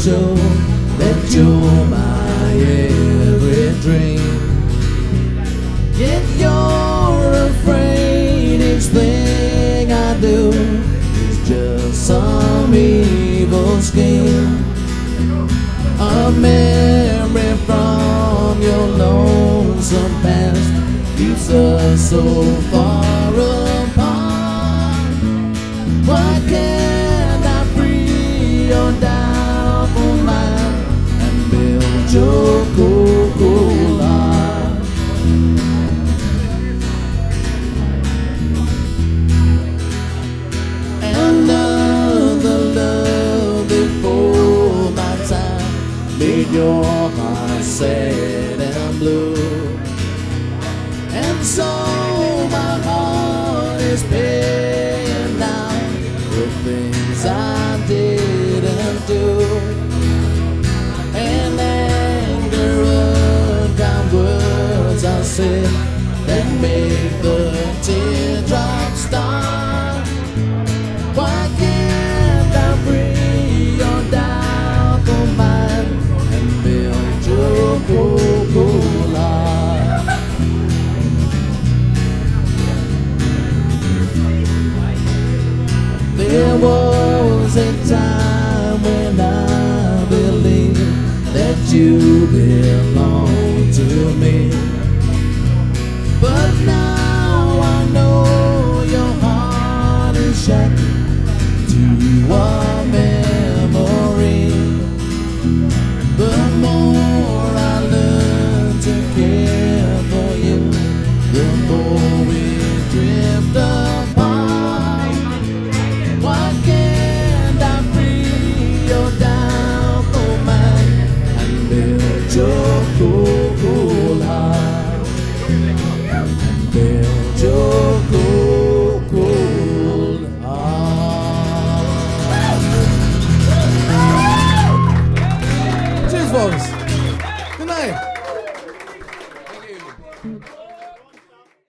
show that you're my every dream. Yet you're afraid each thing I do is just some evil scheme. A memory from your lonesome past keeps us so far apart. Why can't I free your doubtful mind and build your cold heart? Another love before my time made your heart sad and blue, and so